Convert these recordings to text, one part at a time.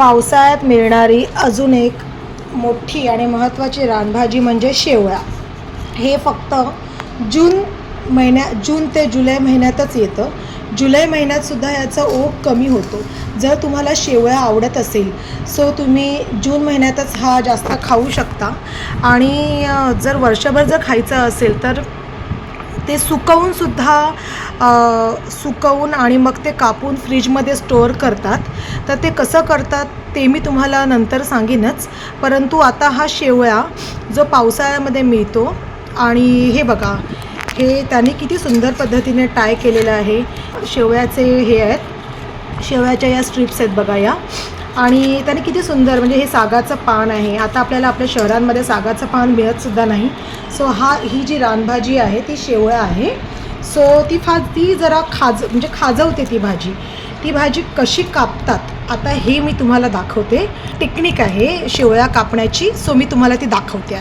पावसाळ्यात मिळणारी अजून एक मोठी आणि महत्त्वाची रानभाजी म्हणजे शेवळा. हे फक्त जून ते जुलै महिन्यातच येतं. जुलै महिन्यातसुद्धा याचा ओघ कमी होतो. जर तुम्हाला शेवळा आवडत असेल सो तुम्ही जून महिन्यातच हा जास्त खाऊ शकता. आणि जर वर्षभर जर खायचं असेल तर ते सुकवून आणि मग ते कापून फ्रीजमध्ये स्टोअर करतात. तर ते कसं करतात ते मी तुम्हाला नंतर सांगेनच. परंतु आता हा शेवळा जो पावसाळ्यामध्ये मिळतो आणि हे बघा, हे त्यांनी किती सुंदर पद्धतीने टाय केलेलं आहे. शेवळ्याचे हे आहेत, शेवळ्याच्या या स्ट्रिप्स आहेत बघा या. आणि त्याने किती सुंदर, म्हणजे हे सागाचं पान आहे. आता आपल्याला आपल्या शहरांमध्ये सागाचं पान मिळतसुद्धा नाही. सो ही जी रानभाजी आहे ती शेवळा आहे. सो ती जरा म्हणजे खाजवते ती भाजी कशी कापतात आता हे मी तुम्हाला दाखवते. टेक्निक आहे शेवळा कापण्याची. सो मी तुम्हाला ती दाखवते.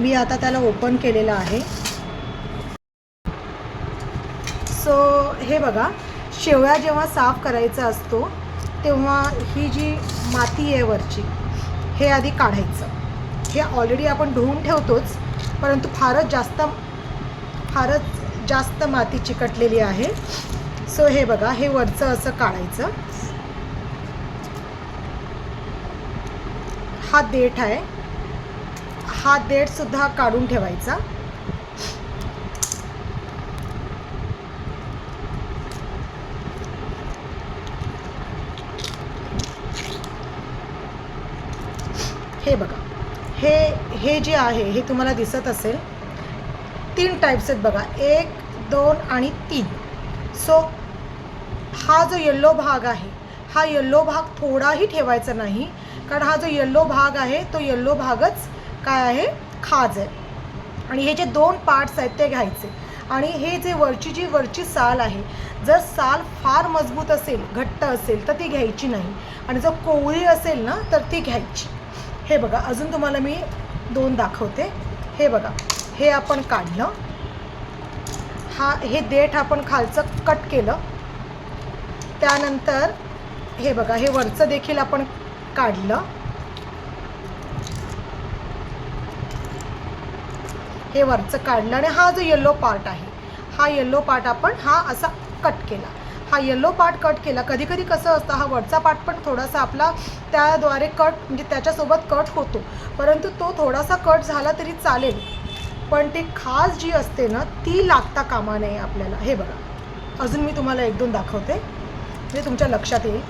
मी आता त्याला ओपन केलेलं आहे. सो हे बघा, शेवळा जेव्हा साफ करायचा असतो तेव्हा ही जी माती आहे वरची, हे आधी काढायचं. हे ऑलरेडी आपण धुवून ठेवतोच, परंतु फारच जास्त माती चिकटलेली आहे. सो हे बघा, हे वरचं असं काढायचं. हा देठ आहे, हा देठसुद्धा काढून ठेवायचा. हे बघा, हे जे आहे हे तुम्हाला दिसत असेल. 3 टाईप्स आहेत बघा, 1, 2 आणि 3. सो हा जो येल्लो भाग आहे, हा येल्लो भाग थोडाही ठेवायचा नाही, कारण हा जो येल्लो भाग आहे तो येल्लो भागच काय आहे, खाज आहे. आणि हे जे 2 पार्ट्स आहेत ते घ्यायचे. आणि हे जे वरची साल आहे, जर साल फार मजबूत असेल, घट्ट असेल तर ती घ्यायची नाही. आणि जर कोवळी असेल ना तर ती घ्यायची. हे बघा, अजून तुम्हाला मी 2 दाखवते. हे बघा, हे आपण काढलं. हे देठ आपण खालचं कट केलं. त्यानंतर हे बघा, हे वरचं देखील आपण काढलं. हे वरचं काढलं आणि हा जो येल्लो पार्ट आहे, हा येल्लो पार्ट आपण असा कट केला. हा येल्लो पार्ट कट केला. कधी कधी कसं असतं, हा वरचा पार्ट पण थोडासा आपला त्याद्वारे म्हणजे त्याच्यासोबत कट होतो, परंतु तो थोडासा कट झाला तरी चालेल, पण ती खास जी असते ना ती लागता कामा नये आपल्याला. हे बघा, अजून मी तुम्हाला 1-2 दाखवते, म्हणजे तुमच्या लक्षात येईल.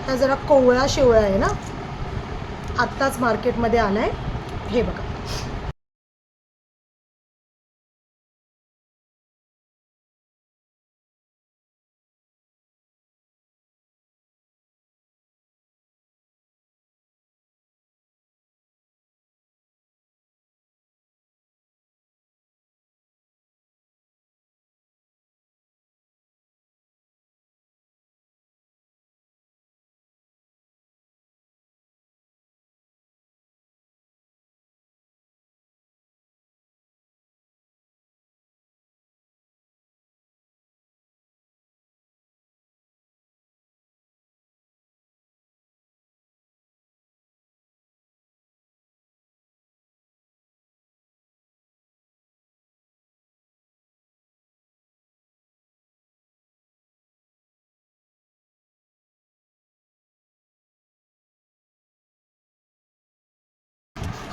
हा जरा कोवळा शेवळा आहे ना, आत्ताच मार्केटमध्ये आला आहे. हे बघा,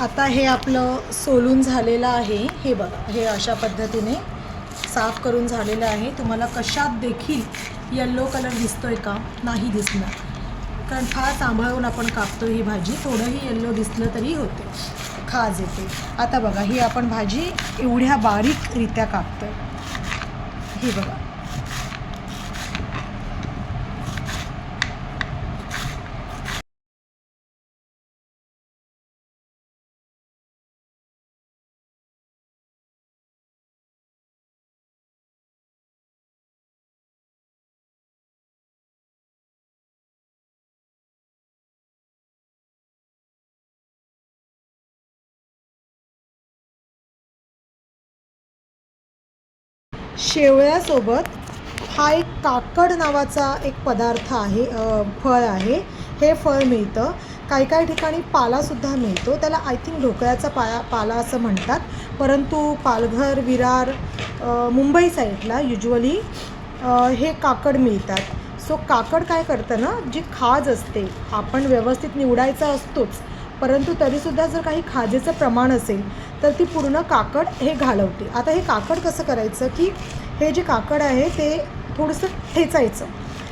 आता हे आपलं सोलून झालेलं आहे. हे बघा, हे अशा पद्धतीने साफ करून झालेलं आहे. तुम्हाला कशात देखील येल्लो कलर दिसतोय का? नाही दिसणार, कारण फार सांभाळून आपण कापतो ही भाजी. थोडंही येल्लो दिसलं तरी होते, खाज येते. आता बघा, ही आपण भाजी एवढ्या बारीकरित्या कापतोय. ही बघा, शेवयासोबत हा एक काकड नावाचा एक पदार्थ आहे, फळ आहे. हे फळ मिळतं. काही काही ठिकाणी पालासुद्धा मिळतो. त्याला आय थिंक ढोकळ्याचा पाला असं म्हणतात. परंतु पालघर, विरार, मुंबई साईडला युज्युअली हे काकड मिळतात. सो काकड काय करतं ना, जी खाज असते आपण व्यवस्थित निवडायचा असतोच, परंतु तरीसुद्धा जर काही खाजेचं प्रमाण असेल तर ती पूर्ण काकड हे घालवते. आता हे काकड कसं करायचं की हे जे काकड आहे ते थोडंसं ठेचायचं,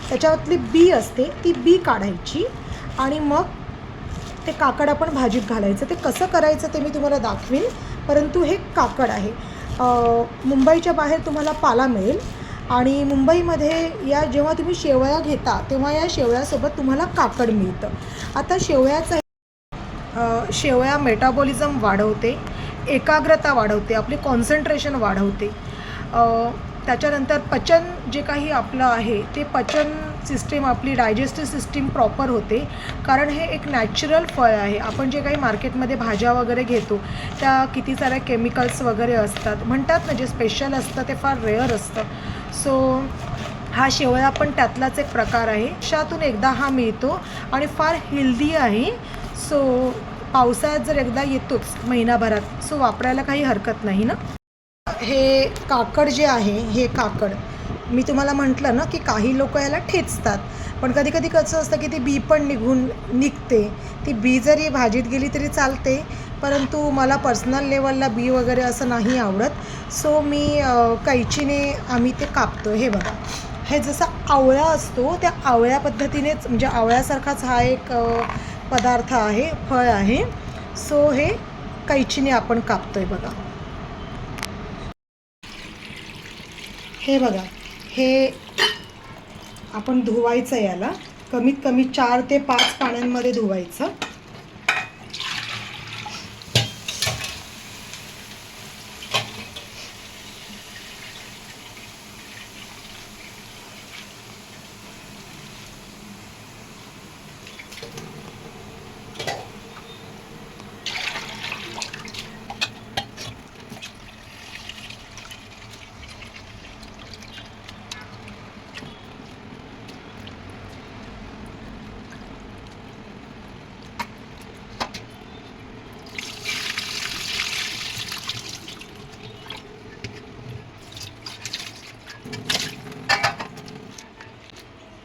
त्याच्यातली बी असते ती बी काढायची आणि मग ते काकड आपण भाजीत घालायचं. ते कसं करायचं ते मी तुम्हाला दाखवीन, परंतु हे काकड आहे. मुंबईच्या बाहेर तुम्हाला पाला मिळेल आणि मुंबईमध्ये या जेव्हा तुम्ही शेवया घेता तेव्हा या शेवयासोबत तुम्हाला काकड मिळतं. आता शेवया मेटाबॉलिझम वाढवते, एकाग्रता वाढवते, आपली कॉन्सन्ट्रेशन वाढवते. त्याच्यानंतर पचन जे काही आपलं आहे ते पचन सिस्टीम, आपली डायजेस्टिव्ह सिस्टीम प्रॉपर होते, कारण हे एक नॅचरल फळ आहे. आपण जे काही मार्केटमध्ये भाज्या वगैरे घेतो त्या किती साऱ्या केमिकल्स वगैरे असतात, म्हणतात ना, जे स्पेशल असतं ते फार रेअर असतं. सो हा शेवया पण त्यातलाच एक प्रकार आहे. वर्षातून एकदा हा मिळतो आणि फार हेल्दी आहे. सो पावसाळ्यात जर एकदा येतोच महिनाभरात, सो वापरायला काही हरकत नाही ना. हे काकड जे आहे, हे काकड मी तुम्हाला म्हटलं ना की काही लोक याला ठेचतात, पण कधी कधी कसं असतं की ती बी पण निघते. ती बी जरी भाजीत गेली तरी चालते, परंतु मला पर्सनल लेवलला बी वगैरे असं नाही आवडत. सो मी कैचीने आम्ही ते कापतो. हे बघा, हे जसा आवळा असतो त्या आवळ्या पद्धतीनेच, म्हणजे आवळ्यासारखाच हा एक पदार्थ आहे, फळ आहे. सो हे कैचीने आपण कापतोय बघा. हे बघा, हे आपण धुवायचं, याला कमीत कमी 4 ते 5 पाण्यांमध्ये धुवायचं.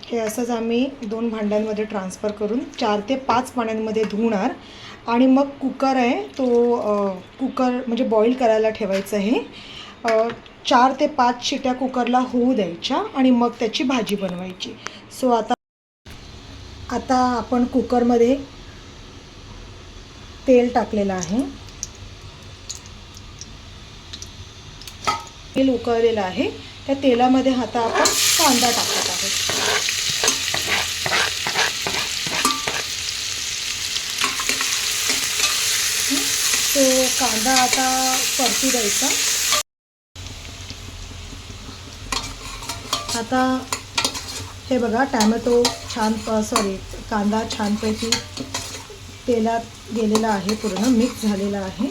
हे असंच आम्ही 2 भांड्यांमध्ये ट्रान्सफर करून 4 ते 5 पाण्यांमध्ये धुणार आणि मग कुकर आहे तो कुकर म्हणजे बॉईल करायला ठेवायचं. हे 4 ते 5 शिट्या कुकरला होऊ द्यायच्या आणि मग त्याची भाजी बनवायची. सो आता आपण कुकरमध्ये तेल टाकलेलं आहे. तेल उकळलेलं आहे. त्या तेलामध्ये आता आपण कांदा टाकत आहोत. तो कांदा आता परतू द्यायचा. आता हे बघा, टॅमॅटो कांदा छानपैकी तेलात गेलेला आहे, पूर्ण मिक्स झालेला आहे.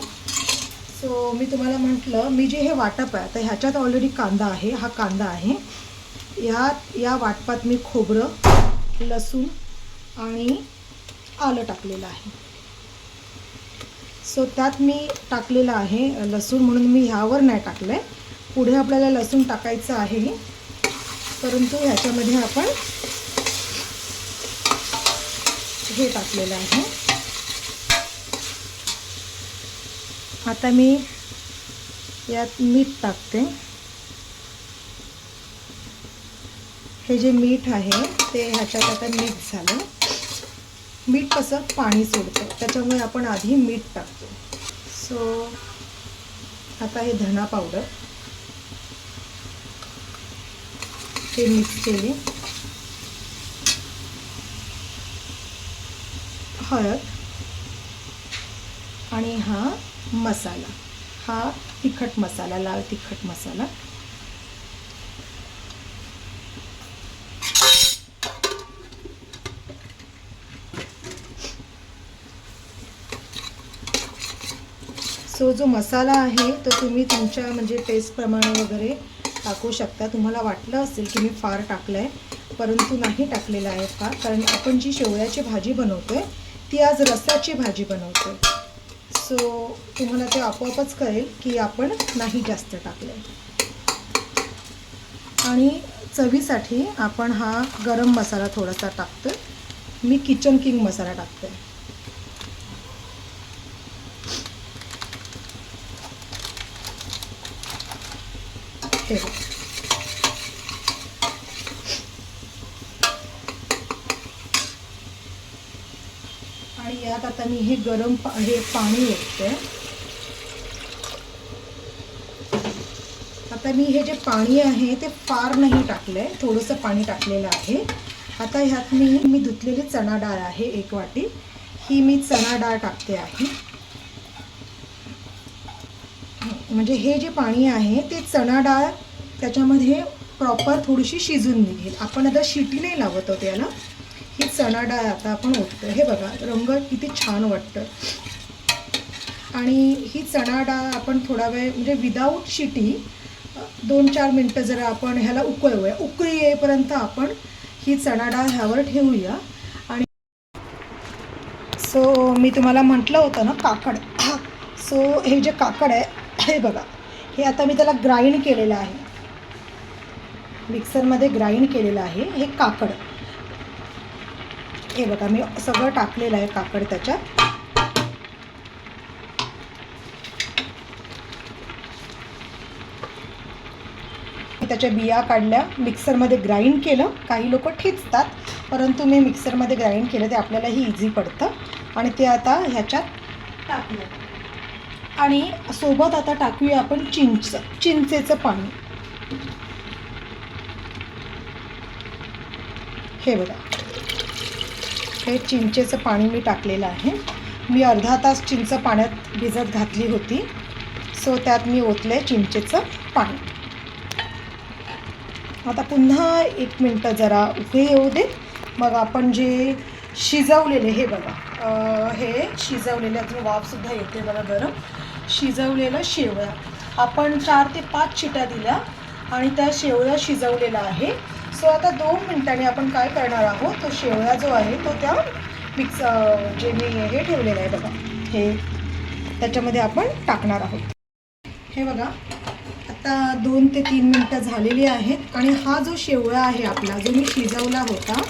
सो मी तुम्हाला म्हटलं, मी जे हे वाटप आहे, तर ह्याच्यात ऑलरेडी कांदा आहे, हा कांदा आहे. या वाटपात मी खोबरं, लसूण आणि आलं टाकलेलं आहे. सो त्यात मी टाकलेलं आहे लसूण, म्हणून मी ह्यावर नाही टाकलं आहे. पुढे आपल्याला लसूण टाकायचं आहे, परंतु ह्याच्यामध्ये आपण हे टाकलेलं आहे. आता मी यात मीठ टाकते. हे जे मीठ आहे ते ह्याच्यात आता मिक्स झालं. मीठ कसं पाणी सोडतं, त्याच्यामुळे आपण आधी मीठ टाकतो. सो आता हे धना पावडर हे मिक्स केले. हळद आणि हा मसाला, हा तिखट मसाला, लाल तिखट मसाला. सो जो मसाला आहे तो तुम्ही तुमच्या म्हणजे टेस्टप्रमाणे वगैरे टाकू शकता. तुम्हाला वाटलं असेल की मी फार टाकलं आहे, परंतु नाही टाकलेलं आहे फार, कारण आपण जी शेवयाची भाजी बनवतो आहे ती आज रस्साची भाजी बनवतो आहे. सो तुम्हाला ते आपोआपच कळेल की आपण नाही जास्त टाकलं आहे. आणि चवीसाठी आपण हा गरम मसाला थोडासा टाकतो आहे. मी किचन किंग मसाला टाकतो आहे. हे आणि यात आता मी हे गरम हे पाणी ओतते. आता मी हे जे पाणी आहे ते फार नाही टाकलं आहे, थोडंसं पाणी टाकलेलं आहे. आता ह्यात मी धुतलेली चणा डाळ आहे 1 वाटी, ही मी चणा डाळ टाकते आहे. म्हणजे हे जे पाणी आहे ते चणा डाळ त्याच्यामध्ये प्रॉपर थोडीशी शिजून निघेल. आपण आता शिटी नाही लावत आहोत याला. ही चणा डाळ आता आपण ओततो. हे बघा रंग किती छान वाटतं. आणि ही चणा डाळ आपण थोडा वेळ म्हणजे विदाऊट शिटी 2-4 मिनटं जरा आपण ह्याला उकळूया. उकळी येईपर्यंत आपण ही चणा डाळ ह्यावर ठेवूया. आणि सो मी तुम्हाला म्हटलं होतं ना काकड. सो हे जे काकड आहे हे बघा, हे आता मी त्याला ग्राइंड केलेलं आहे, मिक्सरमध्ये ग्राइंड केलेलं आहे हे काकड. हे बघा मी सगळं टाकलेलं आहे काकड त्याच्यात. त्याच्या बिया काढल्या, मिक्सरमध्ये ग्राइंड केलं. काही लोक ठेचतात, परंतु मी मिक्सरमध्ये ग्राइंड केलं, ते आपल्यालाही इझी पडतं. आणि ते आता ह्याच्यात टाकलं. आणि सोबत आता टाकूया आपण चिंचेचं पाणी. हे बघा हे चिंचेचं पाणी मी टाकलेलं आहे. मी अर्धा तास चिंच पाण्यात भिजत घातली होती. सो त्यात मी ओतले चिंचेचं पाणी. आता पुन्हा 1 मिनटं जरा उकळी येऊ दे. मग आपण जे शिजवलेले हे बघा हे शिजवलेले अजून वाफसुद्धा येते बघा गरम. शिजवलेलं शेवया आपण 4 ते 5 शिट्या दिल्या आणि त्या शेवया शिजवलेला आहे. सो आता 2 मिनिटांनी आपण काय करणार आहोत, तो शेवया जो आहे तो त्या जे मी हे ठेवलेलं आहे बघा हे त्याच्यामध्ये आपण टाकणार आहोत. हे बघा आता 2 ते 3 मिनटं झालेली आहेत. आणि हा जो शेवया आहे आपला जो मी शिजवला होता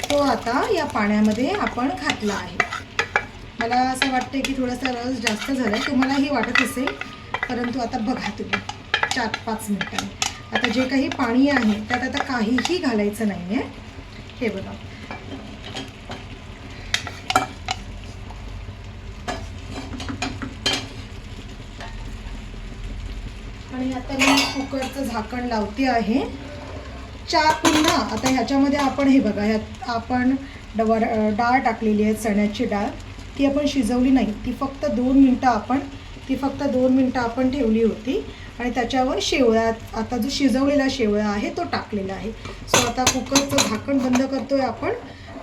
तो आता या पाण्यामध्ये आपण घातला आहे. मला असं वाटतं की थोडासा रस जास्त झाला आहे, तुम्हालाही वाटत असेल, परंतु आता बघा तुम्ही 4-5 मिनिटांनी. आता जे काही पाणी आहे त्यात आता काहीही घालायचं नाही आहे. हे बघा आणि आता मी कुकरचं झाकण लावते आहे. पुन्हा आता ह्याच्यामध्ये आपण हे बघा ह्यात आपण डाळ टाकलेली आहे, चण्याची डाळ. ती आपण शिजवली नाही, ती फक्त 2 मिनटं आपण ठेवली होती. आणि त्याच्यावर शेवया आता जो शिजवलेला शेवया आहे तो टाकलेला आहे. सो आता कुकरचं झाकण बंद करतोय आपण.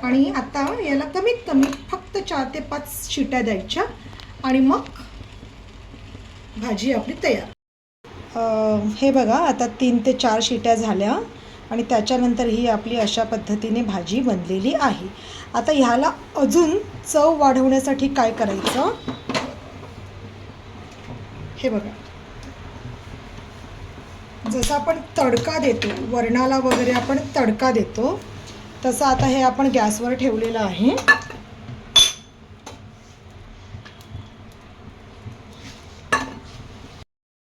आणि आता याला कमीत कमी फक्त 4 ते 5 शिट्या द्यायच्या आणि मग भाजी आपली तयार. हे बघा आता 3 ते 4 शिट्या झाल्या आणि त्याच्यानंतर ही आपली अशा पद्धतीने भाजी बनलेली आहे. आता ह्याला अजून चव वाढवण्यासाठी काय करायचं, हे बघा जसं आपण तडका देतो वरणाला वगैरे आपण तडका देतो तसं आता हे आपण गॅसवर ठेवलेलं आहे.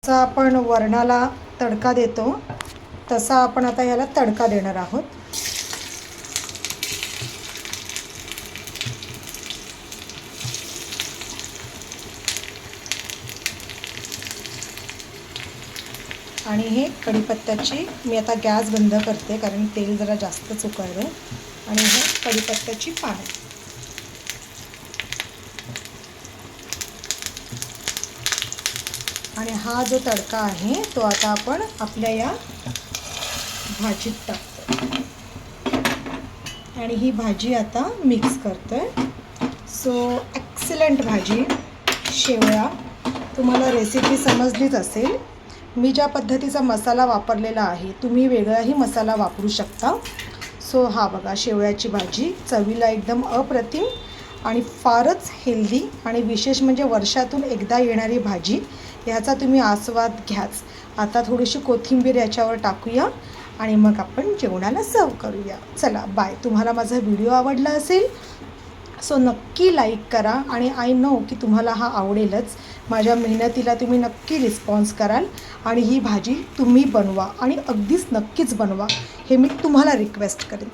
जसं आपण वरणाला तडका देतो तसा आपण आता ह्याला तडका देणार आहोत. आणि हे कढीपत्त्याची मी आता गॅस बंद करते कारण तेल जरा जास्तच उकळलं. आणि हे कढीपत्त्याची पानं आणि हा जो तडका आहे तो आता आपण आपल्या या भाजीत टाकतो आणि ही भाजी आता मिक्स करतोय. सो एक्सलंट भाजी शेवया. तुम्हाला रेसिपी समजलीच असेल. मी ज्या पद्धतीचा मसाला वापरलेला आहे तुम्ही वेगळाही मसाला वापरू शकता. सो हा बघा शेवयाची भाजी चवीला एकदम अप्रतिम आणि फारच हेल्दी आणि विशेष म्हणजे वर्षातून एकदा येणारी भाजी, ह्याचा तुम्ही आस्वाद घ्याच. आता थोडीशी कोथिंबीर याच्यावर टाकूया आणि मग आपण जेवणाला सर्व करूया. चला बाय. तुम्हाला माझा व्हिडिओ आवडला असेल सो नक्की लाईक करा आणि आय नो की तुम्हाला हा आवडेलच. माझ्या मेहनतीला तुम्ही नक्की रिस्पॉन्स कराल आणि ही भाजी तुम्ही बनवा आणि अगदीच नक्कीच बनवा हे मी तुम्हाला रिक्वेस्ट करेन.